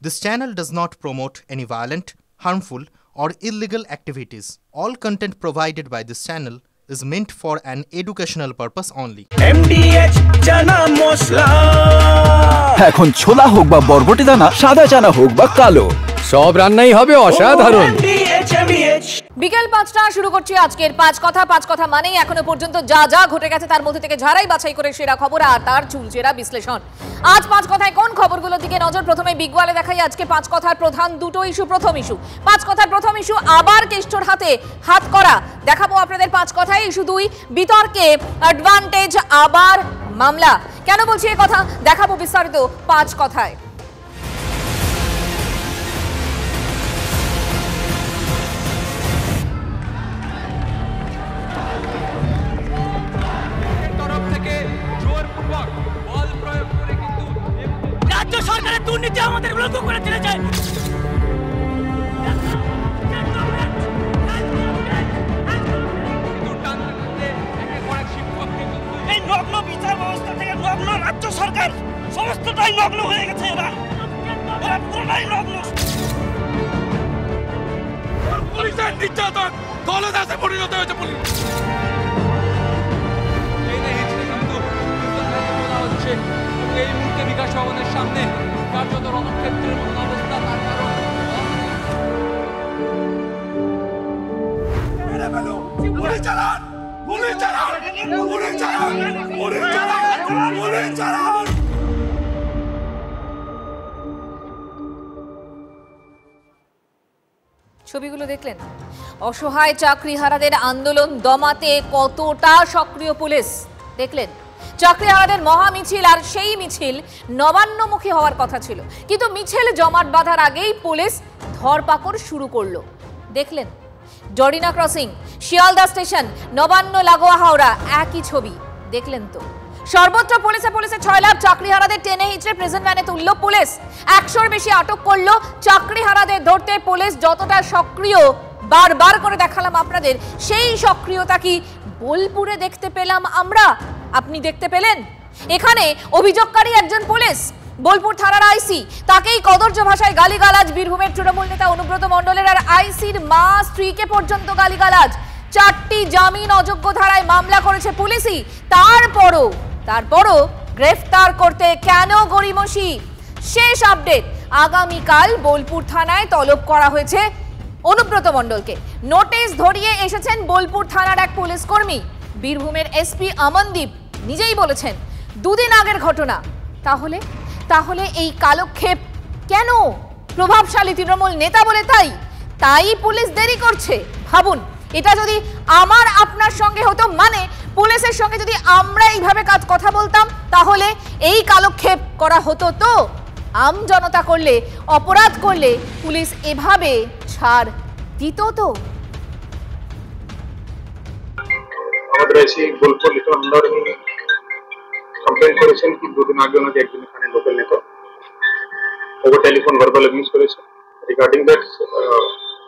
This channel does not promote any violent, harmful, or illegal activities. All content provided by this channel is meant for an educational purpose only. MDH chana masala এখন ছোলা হোক বা বরবটি দানা, সাদা চানা হোক বা কালো, সব রান্নাই হবে অসাধারণ। বিকেল ৫টা শুরু করছি আজকের পাঁচ কথা মানেই এখনো পর্যন্ত যা যা ঘটে গেছে তার মধ্যে থেকে ঝাড়াই বাছাই করে সেরা খবর আর তার চুলচেরা বিশ্লেষণ। আজ পাঁচ কথায় কোন খবরগুলোর দিকে নজর, প্রথমে বিগওয়ালে দেখাই আজকে পাঁচ কথার প্রধান দুটো ইস্যু। প্রথম ইস্যু, পাঁচ কথার প্রথম ইস্যু আবার কেষ্টর হাতে হাত করা। দেখাবো আপনাদের পাঁচ কথায়। ইস্যু ২, বিতর্কে অ্যাডভান্টেজ আবার মামলা। কেন বলছি এই কথা দেখাবো বিস্তারিত পাঁচ কথায়। রাজ্য সরকারের দুর্নীতি আমাদের লক্ষ্য করে চলে যায়। এই নগ্ন বিচার ব্যবস্থা থেকে নগ্ন রাজ্য সরকার সমস্তটাই নগ্ন হয়ে গেছে। এরা পুরোটাই নগ্ন। পুলিশের নির্যাতন দলদাসে পরিণত হয়েছে। পুলিশ এই মুহূর্তে বিকাশ ভবনের সামনে কার্যত রণক্ষেত্রের মতো অবস্থা। তার কারণ ছবিগুলো দেখলেন? অসহায় চাকরিহারাদের আন্দোলন দমাতে কতটা সক্রিয় পুলিশ দেখলেন। চাকরিহারাদের মহা মিছিল, আর সেই মিছিল নবান্নমুখী হওয়ার কথা ছিল, কিন্তু মিছিল জমাট বাঁধার আগেই পুলিশ ধরপাকড় শুরু করলো দেখলেন। ডরিনা ক্রসিং, শিয়ালদা স্টেশন, নবান্ন লাগোয়া হাওড়া, একই ছবি দেখলেন তো। সর্বত্র পুলিশে 6 লাখ চাকরিহারাদের টেনে হিচড়ে প্রেজেন্ট ভ্যানে তুললো পুলিশ। 100-র বেশি আটক করলো। চাকরিহারাদের ধরতে পুলিশ যতটা সক্রিয় বারবার করে দেখালাম আপনাদের, সেই সক্রিয়তা কি বোলপুরে দেখতে পেলাম আমরা? আপনি দেখতে পেলেন? এখানে অভিযোগকারী একজন পুলিশ, বোলপুর থানার আইসি, তাকেই কদর্য ভাষায় গালিগালাজ বীরভূমের তৃণমূল নেতা অনুব্রত মণ্ডলের, আর আইসির মা স্ত্রীকে পর্যন্ত গালিগালাজ। 4টি জামিন অযোগ্য ধারায় মামলা করেছে পুলিশই। তারপরও গ্রেফতার করতে কেন গড়িমসি? শেষ আপডেট, আগামীকাল বোলপুর থানায় তলব করা হয়েছে অনুব্রত মণ্ডলকে। নোটিশ ধরিয়ে এসেছেন বোলপুর থানার এক পুলিশ কর্মী। বীরভূমের এসপি অমনদীপ নিজেই বলেছেন 2 দিন আগের ঘটনা। তাহলে এই কালক্ষেপ কেন? প্রভাবশালী তৃণমূল নেতা বলে তাই পুলিশ দেরি করছে? ভাবুন, এটা যদি আমার আপনার সঙ্গে হতো, মানে পুলিশের সঙ্গে যদি আমরা এইভাবে কথা বলতাম, তাহলে এই কালক্ষেপ করা হতো তো? আম জনতা করলে, অপরাধ করলে পুলিশ এভাবে ছাড় দিত তো? আমাদের এসে বোলপুর লিটল আন্ডার কমপ্লেন করেছেন কি 2 দিন আগে ওনাকে একজন এখানে লোকাল নেতা ওভার টেলিফোন ভার্বাল অ্যাবিউজ করেছে। রিগার্ডিং দ্যাট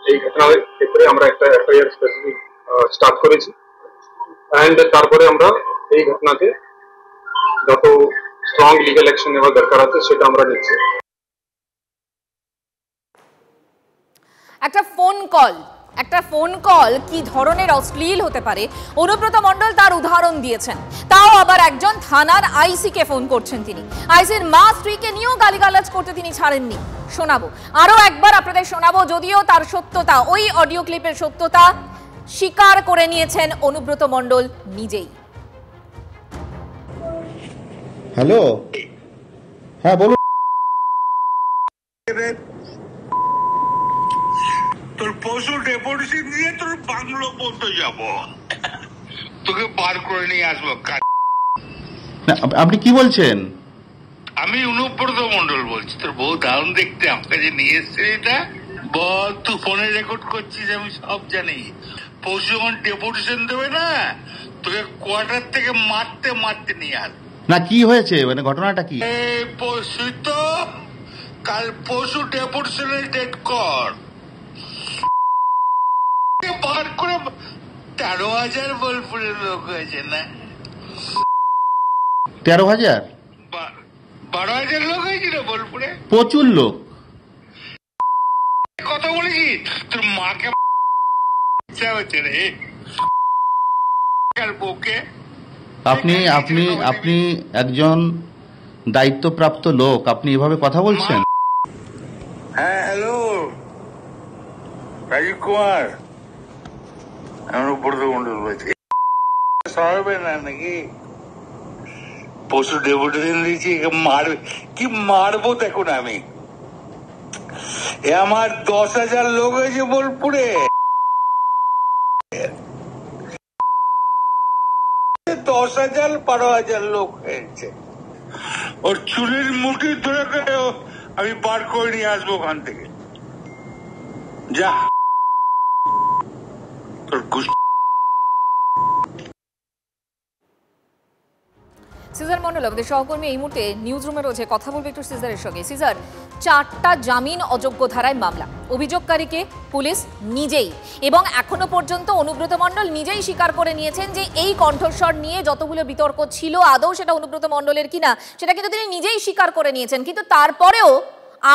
এই ঘটনার ক্ষেত্রে আমরা একটা এফআইআর স্পেসিফিক স্টার্ট করেছি, অ্যান্ড তারপরে আমরা এই ঘটনাতে যত স্ট্রং লিগ্যাল অ্যাকশন নেওয়ার দরকার আছে সেটা আমরা নিচ্ছি। একটা ফোন কল কি ধরনের অশ্লীল হতে পারে অনুব্রত মণ্ডল তার উদাহরণ দিয়েছেন। তাও আবার একজন থানার আইসিকে ফোন করছেন তিনি। আইসির মা স্ত্রীকে নিয়েও গালিগালাজ করতে তিনি ছাড়েননি। শোনাবো, আরো একবার আপনাদের শোনাবো, যদিও তার সত্যতা, ওই অডিও ক্লিপের সত্যতা স্বীকার করে নিয়েছেন অনুব্রত মণ্ডল নিজেই। হ্যালো, হ্যাঁ বলুন। তোর পশু ডেপুটেশন দিয়ে তোর বাংলো পর্যন্ত যাব, তোকে বার করে নিয়ে আসবো। আপনি কি বলছেন? আমি অনুব্রত মণ্ডল বলছি। তোর বউ দারুণ দেখতে, আমাকে যে নিয়ে এসছে এটা বল। তুই ফোনে রেকর্ড করছিস, আমি সব জানি। পশু যখন ডেপুটেশন দেবে না, তোকে কোয়ার্টার থেকে মারতে নিয়ে আস। না, কি হয়েছে, মানে ঘটনাটা কি? পশু তো কাল পশু ডেপুটেশনের ডেট কর বার করে 13,000 বোলপুরের লোক হয়েছে না? 13,000? 12,000 লোক হয়েছিল বোলপুরে। প্রচুর লোক। বলেছি তোর মাকে ইচ্ছা হচ্ছে রে পক্ষে। আপনি আপনি আপনি একজন দায়িত্বপ্রাপ্ত লোক, আপনি এভাবে কথা বলছেন? হ্যাঁ, হ্যালো রাজীব কুমার, আমি অনুব্রত মন্ডল বলছি। সরবে না নাকি? পশু ডেপুটেশন দিয়েছি, মারবে কি মারবো দেখুন। আমি আমার 10,000 লোক হয়েছে বোলপুরে, 10,000 12,000 লোক হয়েছে। ওর চুলের মুঠি ধরে করে আমি বার করে নিয়ে আসবো ওখান থেকে। যা তোর সিজার মন্ডল আমাদের সহকর্মী এই মুহূর্তে নিউজ রুমে রয়েছে, কথা বলবে একটু সিজারের সঙ্গে। সিজার, 4টা জামিন অযোগ্য ধারায় মামলা, অভিযোগকারীকে পুলিশ নিজেই, এবং এখনো পর্যন্ত অনুব্রত মণ্ডল নিজেই স্বীকার করে নিয়েছেন যে এই কণ্ঠস্বর নিয়ে যতগুলো বিতর্ক ছিল আদৌ সেটা অনুব্রত মণ্ডলের কিনা সেটা কিন্তু তিনি নিজেই স্বীকার করে নিয়েছেন। কিন্তু তারপরেও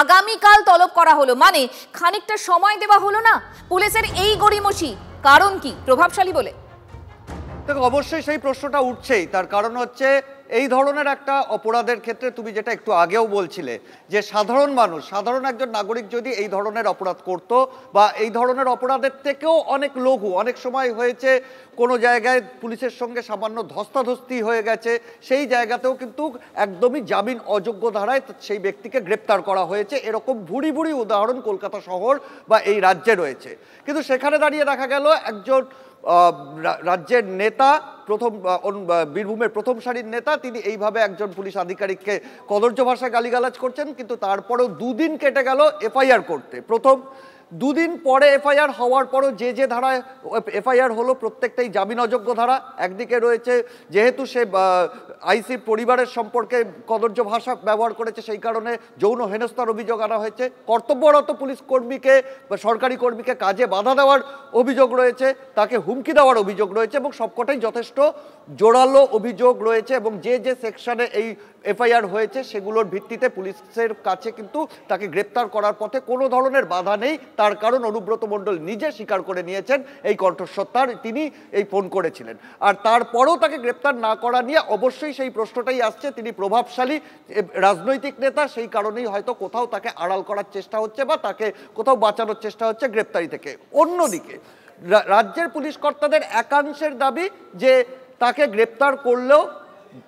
আগামীকাল তলব করা হলো, মানে খানিকটা সময় দেওয়া হলো না পুলিশের এই গড়িমসি, কারণ কি? প্রভাবশালী বলে? দেখো, অবশ্যই সেই প্রশ্নটা উঠছেই। তার কারণ হচ্ছে এই ধরনের একটা অপরাধের ক্ষেত্রে তুমি যেটা একটু আগেও বলছিলে যে সাধারণ মানুষ, সাধারণ একজন নাগরিক যদি এই ধরনের অপরাধ করত বা এই ধরনের অপরাধের থেকেও অনেক লঘু, অনেক সময় হয়েছে কোনো জায়গায় পুলিশের সঙ্গে সামান্য ধস্তাধস্তি হয়ে গেছে, সেই জায়গাতেও কিন্তু একদমই জামিন অযোগ্য ধারায় সেই ব্যক্তিকে গ্রেপ্তার করা হয়েছে। এরকম ভুরি ভুরি উদাহরণ কলকাতা শহর বা এই রাজ্যে রয়েছে। কিন্তু সেখানে দাঁড়িয়ে দেখা গেল একজন রাজ্যের নেতা, বীরভূমের প্রথম সারির নেতা, তিনি এইভাবে একজন পুলিশ আধিকারিককে কদর্য ভাষায় গালিগালাজ করছেন। কিন্তু তারপরেও 2 দিন কেটে গেল এফআইআর করতে। প্রথম 2 দিন পরে এফআইআর হওয়ার পরও যে ধারায় এফআইআর হলো প্রত্যেকটাই জামিন অযোগ্য ধারা। একদিকে রয়েছে যেহেতু সে আইসি পরিবারের সম্পর্কে কদর্য ভাষা ব্যবহার করেছে, সেই কারণে যৌন হেনস্থার অভিযোগ আনা হয়েছে। কর্তব্যরত পুলিশ কর্মীকে বা সরকারি কর্মীকে কাজে বাধা দেওয়ার অভিযোগ রয়েছে, তাকে হুমকি দেওয়ার অভিযোগ রয়েছে, এবং সবকটাই যথেষ্ট জোরালো অভিযোগ রয়েছে। এবং যে সেকশনে এই এফআইআর হয়েছে সেগুলোর ভিত্তিতে পুলিশের কাছে কিন্তু তাকে গ্রেপ্তার করার পথে কোনো ধরনের বাধা নেই। তার কারণ অনুব্রত মণ্ডল নিজে স্বীকার করে নিয়েছেন এই কণ্ঠস্বর তিনি এই ফোন করেছিলেন। আর তারপরেও তাকে গ্রেপ্তার না করা নিয়ে অবশ্যই সেই প্রশ্নটাই আসছে। তিনি প্রভাবশালী রাজনৈতিক নেতা, সেই কারণেই হয়তো কোথাও তাকে আড়াল করার চেষ্টা হচ্ছে বা তাকে কোথাও বাঁচানোর চেষ্টা হচ্ছে গ্রেপ্তারি থেকে। অন্যদিকে রাজ্যের পুলিশ কর্তাদের একাংশের দাবি যে তাকে গ্রেপ্তার করলেও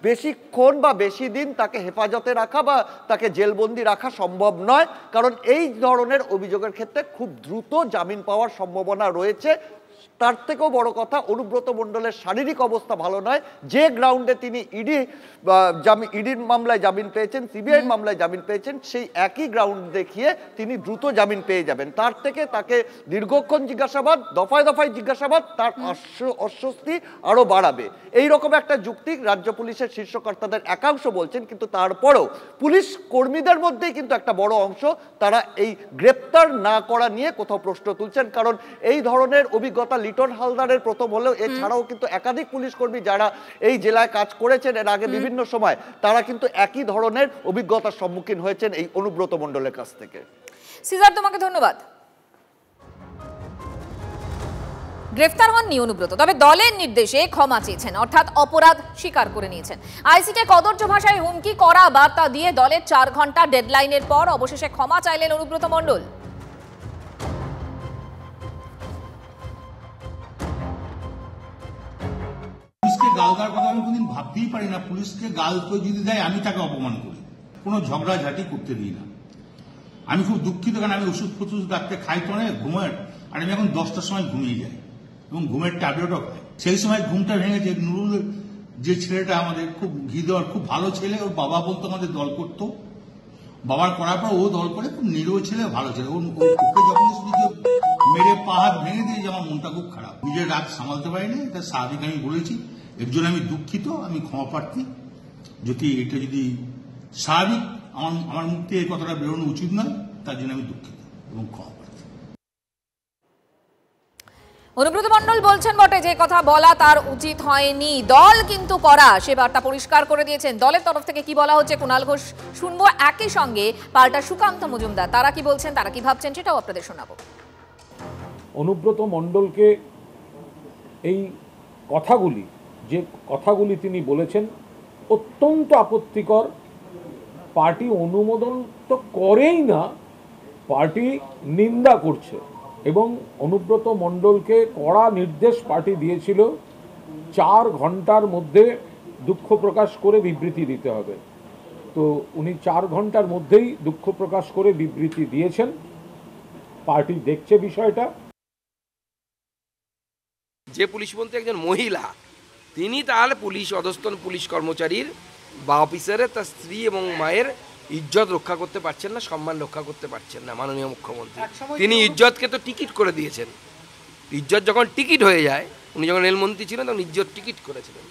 বেশিক্ষণ বা বেশি দিন তাকে হেফাজতে রাখা বা তাকে জেলবন্দি রাখা সম্ভব নয়, কারণ এই ধরনের অভিযোগের ক্ষেত্রে খুব দ্রুত জামিন পাওয়ার সম্ভাবনা রয়েছে। তার থেকেও বড় কথা, অনুব্রত মণ্ডলের শারীরিক অবস্থা ভালো নয়। যে গ্রাউন্ডে তিনি ইডির মামলায় জামিন পেয়েছেন, সিবিআই মামলায় জামিন পেয়েছেন, সেই একই গ্রাউন্ড দেখিয়ে তিনি দ্রুত জামিন পেয়ে যাবেন। তার থেকে তাকে দীর্ঘক্ষণ জিজ্ঞাসাবাদ, দফায় দফায় জিজ্ঞাসাবাদ তার অস্বস্তি আরও বাড়াবে, এই রকম একটা যুক্তি রাজ্য পুলিশের শীর্ষকর্তাদের একাংশ বলছেন। কিন্তু তারপরেও পুলিশ কর্মীদের মধ্যেই কিন্তু একটা বড় অংশ তারা এই গ্রেপ্তার না করা নিয়ে কোথাও প্রশ্ন তুলছেন। কারণ এই ধরনের অভিজ্ঞতা লিটন হালদারের প্রথম হলেও এছাড়াও কিন্তু একাধিক পুলিশ কর্মী যারা এই জেলায় কাজ করেছেন এর আগে বিভিন্ন সময়, তারা কিন্তু একই ধরনের অভিজ্ঞতার সম্মুখীন হয়েছেন এই অনুব্রত মণ্ডলের কাছ থেকে। সিজার, তোমাকে ধন্যবাদ। গ্রেফতার হননি অনুব্রত, তবে দলের নির্দেশে ক্ষমা চেয়েছেন, অর্থাৎ অপরাধ স্বীকার করে নিয়েছেন। আইসিকে কদর্য ভাষায় হুমকি করা বার্তা দিয়ে দলের 4 ঘন্টা ডেডলাইনের পর অবশেষে ক্ষমা চাইলেন অনুব্রত মণ্ডল। পুলিশকে গাল দেওয়ার কথা আমি কোনদিন ভাবতেই পারি না। পুলিশকে গাল তো যদি দেয় আমি তাকে অপমান করি, কোনো ঝগড়াঝাটি করতে দিই না। আমি খুব দুঃখিত, কারণ আমি ওষুধ ফষুধ ডাক্তার খাই তো অনেক ঘুমের, আর আমি এখন 10টার সময় ঘুমিয়ে যাই এবং ঘুমের ট্যাবলেটও খাই। সেই সময় ঘুমটা ভেঙেছে। নুরুল যে ছেলেটা আমাদের খুব ঘি দেওয়ার খুব ভালো ছেলে, ওর বাবা বলতো আমাদের দল করতো, বাবার করার পর ও দল করে, খুব নিরীহ ছেলে, ভালো ছেলে। ওকে যখন মেরে পা হাত ভেঙে দিয়েছে আমার মনটা খুব খারাপ, নিজের রাগ সামালতে পারিনি। এটা স্বাভাবিক, আমি বলেছি, এর জন্য আমি দুঃখিত, আমি ক্ষমা প্রার্থী। এটা যদি স্বাভাবিক আমার মুখ থেকে এই কথাটা বেরোনো উচিত নয়, তার জন্য আমি দুঃখিত এবং ক্ষমা প্রার্থী। অনুব্রত মণ্ডল বলছেন বটে যে কথা বলা তার উচিত হয়নি, দল কিন্তু করা, সে বার্তা পরিষ্কার করে দিয়েছেন। দলের তরফ থেকে কি বলা হচ্ছে কুণাল ঘোষ শুনবো, একই সঙ্গে পাল্টা সুকান্ত মজুমদার তারা কি বলছেন, তারা কি ভাবছেন, সেটাও আপনাদের শোনাবো। অনুব্রত মণ্ডলকে এই কথাগুলি তিনি বলেছেন অত্যন্ত আপত্তিকর। পার্টি অনুমোদন তো করেই না, পার্টি নিন্দা করছে এবং অনুব্রত মণ্ডলকে কড়া নির্দেশ পার্টি দিয়েছিল 4 ঘন্টার মধ্যে দুঃখ প্রকাশ করে বিবৃতি দিতে হবে। তো উনি 4 ঘন্টার মধ্যেই দুঃখ প্রকাশ করে বিবৃতি দিয়েছেন। পার্টি দেখছে বিষয়টা। যে পুলিশ মন্ত্রী একজন মহিলা, তিনি তাহলে অধস্তন পুলিশ কর্মচারীর বা অফিসারের তার স্ত্রী এবং মায়ের ইজ্জত রক্ষা করতে পারছেন না, সম্মান রক্ষা করতে পারছেন না। মাননীয় মুখ্যমন্ত্রী তিনি ইজ্জতকে তো টিকিট করে দিয়েছেন। ইজ্জত যখন টিকিট হয়ে যায়, উনি যখন রেলমন্ত্রী ছিলেন তখন ইজ্জত টিকিট করেছিলেন,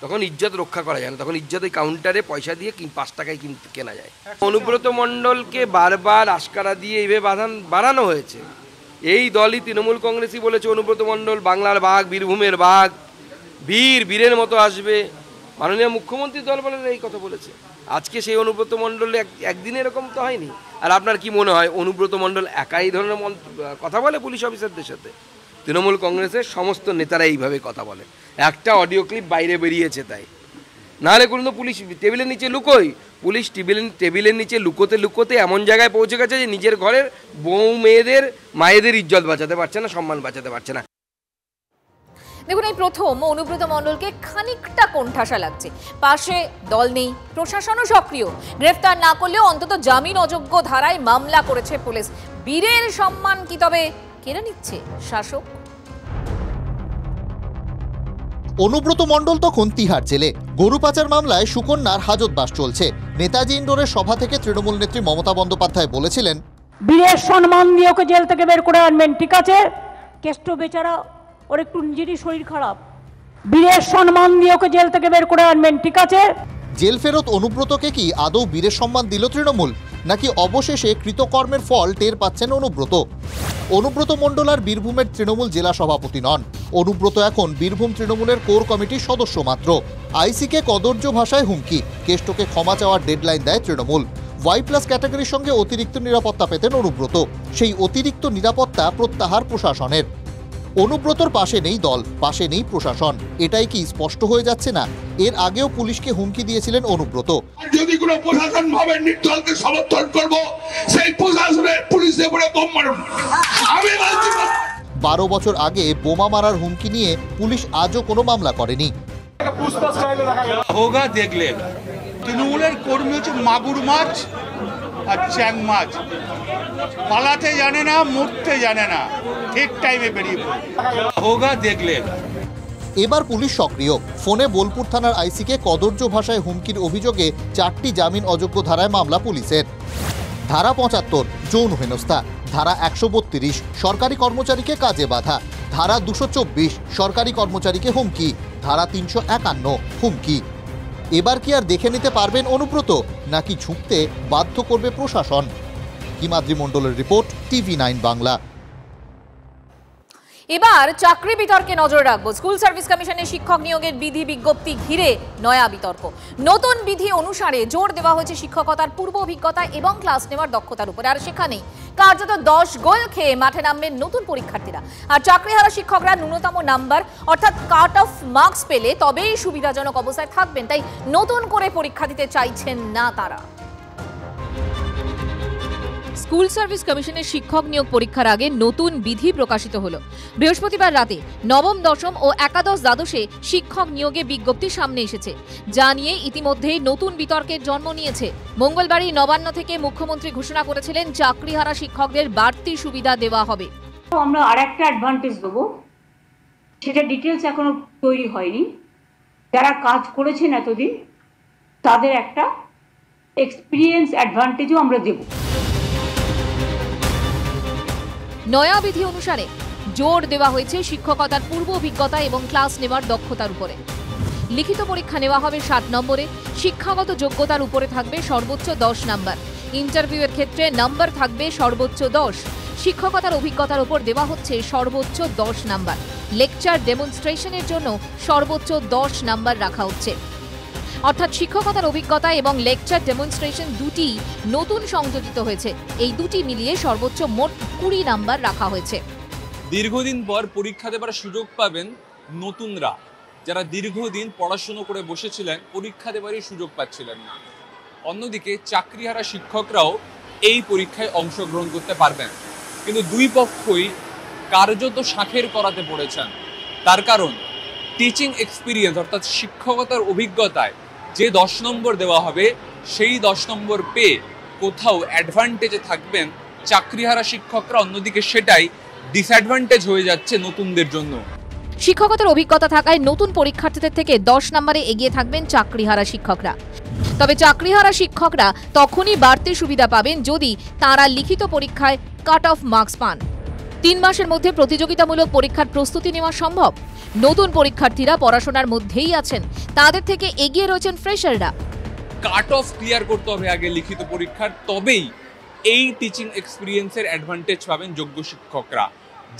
তখন ইজ্জত রক্ষা করা যায় না, তখন ইজ্জত ওই কাউন্টারে পয়সা দিয়ে 5 টাকায় কেনা যায়। অনুব্রত মণ্ডলকে বারবার আশকারা দিয়ে এইভাবে বাড়ানো হয়েছে। এই দলই তৃণমূল কংগ্রেসই বলেছে অনুব্রত মণ্ডল বাংলার বাঘ, বীরভূমের বাঘ, বীরের মতো আসবে। মাননীয় মুখ্যমন্ত্রী দল বলে এই কথা বলেছে। আজকে সেই অনুব্রত মণ্ডল একদিনে এরকম তো হয়নি। আর আপনার কি মনে হয় অনুব্রত মণ্ডল একাই ধরনের কথা বলে পুলিশ অফিসারদের সাথে? তৃণমূল কংগ্রেসের সমস্ত নেতারা এইভাবে কথা বলে। একটা অডিও ক্লিপ বাইরে বেরিয়েছে তাই, নাহলে কোনো পুলিশ টেবিলের নিচে লুকোয়। পুলিশ টেবিলের নিচে লুকোতে এমন জায়গায় পৌঁছে গেছে যে নিজের ঘরের বউ মায়েদের ইজ্জত বাঁচাতে পারছে না, সম্মান বাঁচাতে পারছে না। দেখুন, এই প্রথম অনুব্রত মণ্ডলকে খানিকটা কোণঠাসা লাগছে। পাশে দল নেই, প্রশাসনও সক্রিয়, গ্রেফতার না করলেও অন্তত জামিন অযোগ্য ধারায় মামলা করেছে পুলিশ। বীরের সম্মান কি তবে কেড়ে নিচ্ছে শাসক? অনুব্রত মণ্ডল তখন তিহার জেলে। গরু পাচার মামলায় সুকন্যার হাজতবাস চলছে। নেতাজি ইন্ডোরের সভা থেকে তৃণমূল নেত্রী মমতা বন্দ্যোপাধ্যায় বলেছিলেন, বীরের সম্মান দিয়ে ওকে জেল থেকে বের করে আনবেন, ঠিক আছে? কেষ্ট বেচারা, ওর একটু নিজেরই শরীর খারাপ, বীরের সম্মান দিয়ে ওকে জেল থেকে বের করে আনবেন, ঠিক আছে? জেল ফেরত অনুব্রতকে কি আদৌ বীরের সম্মান দিল তৃণমূল, নাকি অবশেষে কৃতকর্মের ফল টের পাচ্ছেন অনুব্রত? অনুব্রত মণ্ডল আর বীরভূমের তৃণমূল জেলা সভাপতি নন। অনুব্রত এখন বীরভূম তৃণমূলের কোর কমিটির সদস্য মাত্র। আইসিকে কদর্য ভাষায় হুমকি, কেষ্টকে ক্ষমা চাওয়ার ডেডলাইন দেয় তৃণমূল। Y+ ক্যাটাগরির সঙ্গে অতিরিক্ত নিরাপত্তা পেতেন অনুব্রত, সেই অতিরিক্ত নিরাপত্তা প্রত্যাহার প্রশাসনের। অনুব্রতর পাশে নেই দল, পাশে নেই প্রশাসন, এটাই কি স্পষ্ট হয়ে যাচ্ছে না? এর আগেও পুলিশকে হুমকি দিয়েছিলেন অনুব্রত। যদি কোনো প্রশাসন ভাবে নির্দলকে সমর্থন করব, সেই প্রশাসনের পুলিশের উপরে বোম মারুন। 12 বছর আগে বোমা মারার হুমকি নিয়ে পুলিশ আজও কোনো মামলা করেনি। হোগা দেখলেন তৃণমূলের কর্মী হচ্ছে মাগুর মাছ আর চ্যাং মাছ, পালাতে জানে না, মরতে জানে না, ঠিক টাইমে বেরিয়ে পড়ে। হোগা দেখলেন। এবার পুলিশ সক্রিয়। ফোনে বোলপুর থানার আইসিকে কদর্য ভাষায় হুমকির অভিযোগে 4টি জামিন অযোগ্য ধারায় মামলা পুলিশের। ধারা 75 যৌন হেনস্থা, ধারা 132 সরকারি কর্মচারীকে কাজে বাধা, ধারা 224 সরকারি কর্মচারীকে হুমকি, ধারা 351 হুমকি। এবার কি আর দেখে নিতে পারবেন অনুব্রত, নাকি ঝুঁকতে বাধ্য করবে প্রশাসন? হিমাদ্রি মণ্ডলের রিপোর্ট, TV9 বাংলা। এবার চাকরি বিতর্কে নজর রাখবো। স্কুল সার্ভিস কমিশনের শিক্ষক নিয়োগের বিধি বিজ্ঞপ্তি ঘিরে নয়া বিতর্ক। নতুন বিধি অনুসারে জোর দেওয়া হয়েছে শিক্ষকতার পূর্ব অভিজ্ঞতা এবং ক্লাস নেওয়ার দক্ষতার উপরে। আর সেখানেই কার্যত 10 গোল খেয়ে মাঠে নামবেন নতুন পরীক্ষার্থীরা। আর চাকরিহারা শিক্ষকরা ন্যূনতম নাম্বার অর্থাৎ কাট অফ মার্কস পেলে তবেই সুবিধাজনক অবস্থায় থাকবেন, তাই নতুন করে পরীক্ষা দিতে চাইছেন না তারা। স্কুল সার্ভিস কমিশনের শিক্ষক নিয়োগ পরীক্ষার আগে নতুন বিধি প্রকাশিত হলো। বৃহস্পতিবার রাতে নবম, দশম ও একাদশ দ্বাদশে শিক্ষক নিয়োগে বিজ্ঞপ্তি সামনে এসেছে, যা নিয়ে ইতিমধ্যেই নতুন বিতর্কের জন্ম নিয়েছে। মঙ্গলবারই নবান্ন থেকে মুখ্যমন্ত্রী ঘোষণা করেছিলেন চাকরিহারা শিক্ষকদের বাড়তি সুবিধা দেওয়া হবে। আমরা আরেকটা অ্যাডভান্টেজ দেবো, সেটা ডিটেলস এখনো তৈরি হয়নি। যারা কাজ করেছেন এতদিন তাদের একটা এক্সপিরিয়েন্স অ্যাডভান্টেজও আমরা দেব। নয়া বিধি অনুসারে জোর দেওয়া হয়েছে শিক্ষকতার পূর্ব অভিজ্ঞতা এবং ক্লাস নেওয়ার দক্ষতার উপরে। লিখিত পরীক্ষা নেওয়া হবে 60 নম্বরে, শিক্ষাগত যোগ্যতার উপরে থাকবে সর্বোচ্চ 10 নাম্বার। ইন্টারভিউয়ের ক্ষেত্রে নাম্বার থাকবে সর্বোচ্চ 10। শিক্ষকতার অভিজ্ঞতার উপর দেওয়া হচ্ছে সর্বোচ্চ 10 নাম্বার। লেকচার ডেমনস্ট্রেশনের জন্য সর্বোচ্চ 10 নাম্বার রাখা হচ্ছে। অর্থাৎ শিক্ষকতার অভিজ্ঞতা এবং লেকচার ডেমনস্ট্রেশন দুটি নতুন সংযোজিত হয়েছে। এই দুটি মিলিয়ে সর্বোচ্চ মোট 20 নাম্বার রাখা হয়েছে। দীর্ঘদিন পর পরীক্ষা দেবার সুযোগ পাবেন নতুনরা, যারা দীর্ঘদিন পড়াশুনো করে বসেছিলেন, পরীক্ষা দেবারই সুযোগ পাচ্ছিলেন না। অন্যদিকে চাকরিহারা শিক্ষকরাও এই পরীক্ষায় অংশগ্রহণ করতে পারবেন, কিন্তু দুই পক্ষই কার্যত শাঁখের করাতে পড়েছেন। তার কারণ টিচিং এক্সপিরিয়েন্স অর্থাৎ শিক্ষকতার অভিজ্ঞতায় যে 10 নম্বর দেওয়া হবে, সেই 10 নম্বর পেয়ে কোথাও অ্যাডভান্টেজে থাকবেন চাকরিহারা শিক্ষকরা, অন্যদিকে সেটাই ডিসঅ্যাডভান্টেজ হয়ে যাচ্ছে নতুনদের জন্য। শিক্ষকতার অভিজ্ঞতা থাকায় নতুন পরীক্ষার্থীদের থেকে 10 নম্বরে এগিয়ে থাকবেন চাকরিহারা শিক্ষকরা। তবে চাকরিহারা শিক্ষকরা তখনই বাড়তি সুবিধা পাবেন যদি তাঁরা লিখিত পরীক্ষায় কাট অফ মার্কস পান। 3 মাসের মধ্যে প্রতিযোগিতামূলক পরীক্ষার প্রস্তুতি নেওয়া সম্ভব। নতুন পরীক্ষার্থীরা পড়াশোনার মধ্যেই আছেন, তাদের থেকে এগিয়ে রয়েছেন ফ্রেশাররা। কাট অফ ক্লিয়ার করতে হবে আগে লিখিত পরীক্ষার, তবেই এই টিচিং এক্সপিরিয়েন্সের অ্যাডভান্টেজ পাবেন যোগ্য শিক্ষকরা।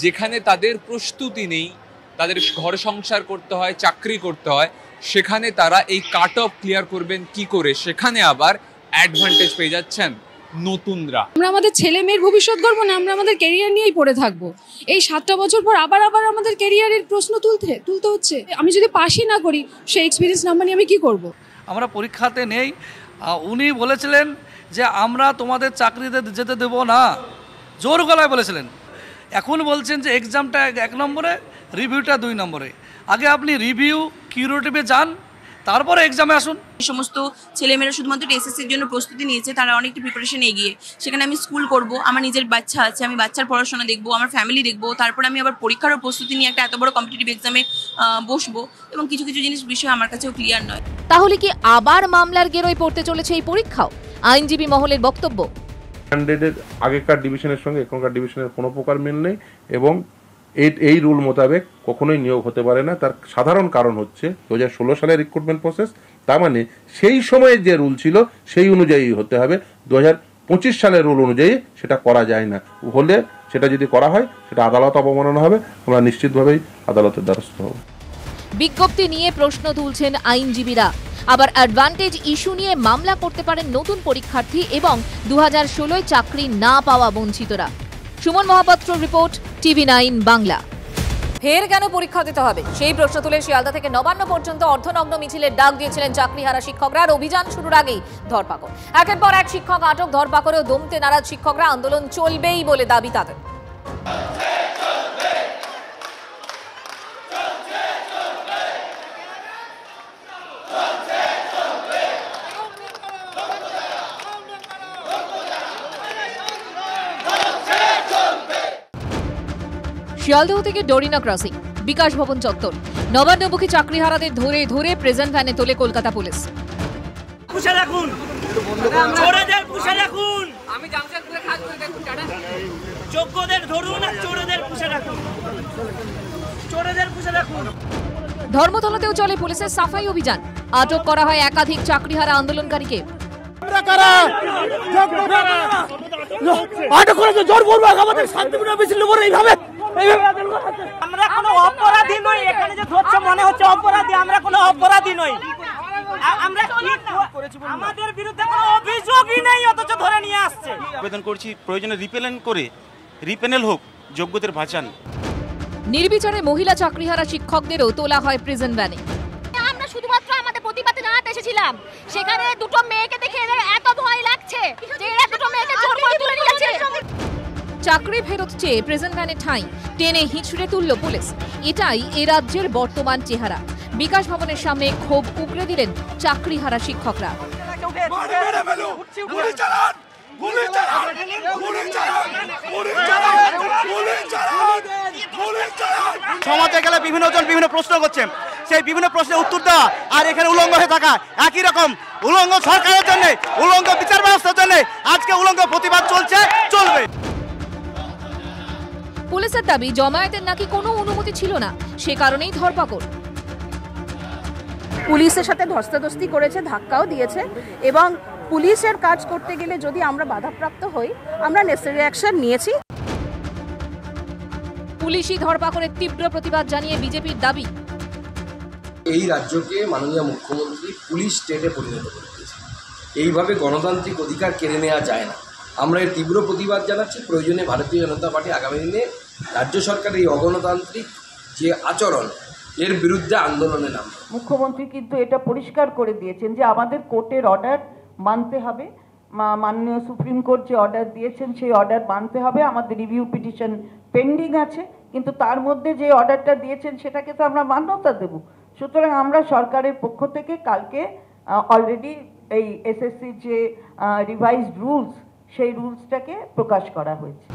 যেখানে তাদের প্রস্তুতি নেই, তাদের ঘর সংসার করতে হয়, চাকরি করতে হয়, সেখানে তারা এই কাট অফ ক্লিয়ার করবেন কি করে, সেখানে আবার অ্যাডভান্টেজ পেয়ে যাচ্ছেন নতুনরা। আমরা আমাদের ছেলে মেয়ের ভবিষ্যৎ গড়বো না, আমরা আমাদের ক্যারিয়ার নিয়েই পড়ে থাকবো। এই 7টা বছর পর আবার আমাদের ক্যারিয়ারের প্রশ্ন তুলতে হচ্ছে। আমি যদি পাসই না করি, সেই এক্সপিরিয়েন্স নাম্বার নিয়ে আমি কি করব? আমরা পরীক্ষাতে নেই। উনি বলেছিলেন যে আমরা তোমাদের চাকরিতে যেতে দেবো না, জোর গলায় বলেছিলেন। এখন বলছেন যে এক্সামটা 1 নম্বরে, রিভিউটা 2 নম্বরে। আগে আপনি রিভিউ কিউরেটিভে যান, তারপরে এক্সামে আসুন। সমস্ত ছেলেমেয়েরা শুধুমাত্র এসএসসির জন্য প্রস্তুতি নিয়েছে, তারা অনেকটা প্রিপারেশন এগিয়ে। সেখানে আমি স্কুল করব, আমার নিজের বাচ্চা আছে, আমি বাচ্চার পড়াশোনা দেখবো, আমার ফ্যামিলি দেখবো, তারপর আমি আবার পরীক্ষারও প্রস্তুতি নিয়ে একটা এত বড় কম্পিটিটিভ এক্সামে বসবো, এবং কিছু জিনিস বিষয় আমার কাছেও ক্লিয়ার নয়। তাহলে কি আবার মামলার গেরোয় পড়তে চলেছে এই পরীক্ষাও? আইনজীবী মহলের বক্তব্য, স্ট্যান্ডার্ডের আগেকার ডিভিশনের সঙ্গে এখনকার ডিভিশনের কোনো প্রকার মিল নেই, এবং এই রুল মোতাবেক কখনোই নিয়োগ হতে পারে না। তার সাধারণ কারণ হচ্ছে 2016 সালের রিক্রুটমেন্ট প্রসেস, তার মানে সেই সময়ে যে রুল ছিল সেই অনুযায়ী হতে হবে। 2025 সালের রুল অনুযায়ী সেটা করা যায় না। হলে সেটা যদি করা হয়, সেটা আদালত অবমাননা হবে। আমরা নিশ্চিতভাবেই আদালতের দ্বারস্থ হব। বিজ্ঞপ্তি নিয়ে প্রশ্ন তুলছেন আইনজীবীরা। আবার অ্যাডভান্টেজ ইস্যু নিয়ে মামলা করতে পারেন নতুন পরীক্ষার্থী এবং 2016 চাকরি না পাওয়া বঞ্চিতরা। Suman Mahapatra report, TV9 Bangla. ফের কেন পরীক্ষা দিতে হবে সেই প্রশ্ন তুলে শিয়ালদা থেকে নবান্ন পর্যন্ত অর্ধনগ্ন মিছিলের ডাক দিয়েছিলেন চাকরিহারা শিক্ষকরা। অভিযান শুরুর আগেই ধরপাকড়, একের পর এক শিক্ষক আটক। ধরপাকড়েও দমতে নারাজ শিক্ষকরা, আন্দোলন চলবেই বলে দাবি তাদের। শিয়ালদহ থেকে ডোরিনা ক্রসিং, বিকাশ ভবন চত্বর, নবান্নমুখী চাকরিহারাদের ধরে ধরে প্রেজেন্ট ভ্যানে তোলে কলকাতা পুলিশ। ধর্মতলাতেও চলে পুলিশের সাফাই অভিযান। আটক করা হয় একাধিক চাকরিহারা আন্দোলনকারীকে। আমরা কোনো অপরাধী নই, এখানে যে ধরছে মনে হচ্ছে অপরাধী, আমরা কোনো অপরাধী নই। আমরা আমাদের বিরুদ্ধে কোনো অভিযোগই নেই, অথচ ধরে নিয়ে আসছে। আবেদন করছি প্রয়োজনে রিপেনেল হোক, যোগ্যদের বাঁচান। নির্বিচারে মহিলা চাকরিহারা শিক্ষকদেরও তোলা হয় প্রিজন ভ্যানে। আমরা শুধুমাত্র আমাদের প্রতিবাদে জানাতে এসেছিলাম, সেখানে দুটো মেয়েকে দেখে এদের এত ভয় লাগছে যে এরা দুটো মেয়েকে জোর করে তুলে নিয়ে যাচ্ছে। চাকরি ফেরত চেয়ে প্রেজেন্ট ভ্যানে ঠাঁই, টেনে হিঁচড়ে তুলল পুলিশ। এটাই এ রাজ্যের বর্তমান চেহারা। বিকাশ ভবনের সামনে ক্ষোভ উগরে দিলেন চাকরিহারা শিক্ষকরা। সমাজে গেলে বিভিন্ন জন বিভিন্ন প্রশ্ন করছে, সেই বিভিন্ন প্রশ্নের উত্তর দেওয়া আর এখানে উলঙ্গ হয়ে থাকা একই রকম। উলঙ্গ সরকারের জন্য, উলঙ্গ বিচার ব্যবস্থার জন্য আজকে উলঙ্গ প্রতিবাদ চলবে। পুলিশের দাবি জমায়েতের নাকি কোনো অনুমতি ছিল না, সে কারণেই ধরপাকড়। পুলিশের সাথে ধস্তাধস্তি করেছে, ধাক্কাও দিয়েছে, এবং পুলিশের কাজ করতে গেলে যদি আমরা বাধাপ্রাপ্ত হই, আমরা নেসেসারি অ্যাকশন নিয়েছি। পুলিশি ধরপাকড়ের তীব্র প্রতিবাদ জানিয়ে বিজেপির দাবি। এই রাজ্যকে মাননীয় মুখ্যমন্ত্রী পুলিশ স্টেটে পরিণত করে দিয়েছে। এইভাবে গণতান্ত্রিক অধিকার কেড়ে নেওয়া যায় না। আমরা এর তীব্র প্রতিবাদ জানাচ্ছি। প্রয়োজনে ভারতীয় জনতা পার্টি আগামী দিনে রাজ্য সরকারের এই অগণতান্ত্রিক যে আচরণ এর বিরুদ্ধে আন্দোলনে নামবে। মুখ্যমন্ত্রী কিন্তু এটা পরিষ্কার করে দিয়েছেন যে আমাদের কোর্টের অর্ডার মানতে হবে। মাননীয় সুপ্রিম কোর্ট যে অর্ডার দিয়েছেন সেই অর্ডার মানতে হবে। আমাদের রিভিউ পিটিশন পেন্ডিং আছে, কিন্তু তার মধ্যে যে অর্ডারটা দিয়েছেন সেটাকে তো আমরা মান্যতা দেব। সুতরাং আমরা সরকারের পক্ষ থেকে কালকে অলরেডি এই এসএসসি যে রিভাইজড রুলস সেই রুলসটাকে প্রকাশ করা হয়েছে।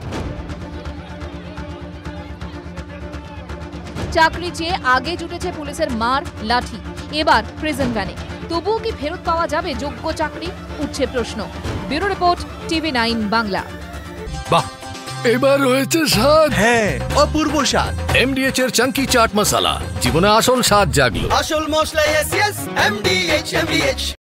চাকরি চেয়ে আগে জুটেছে পুলিশের মার লাঠি, এবার প্রিজন ভ্যানে। তবুও কি ফেরত পাওয়া যাবে যোগ্য চাকরি, উঠছে প্রশ্ন। Bureau report, TV9 Bangla. বাহ, এবার রয়েছে স্বাদ। হ্যাঁ, অপূর্ব স্বাদ। MDH এর চাঙ্কি চাট মশলা, জীবনে আসল স্বাদ জাগলো। আসল মশলা, yes, MDH।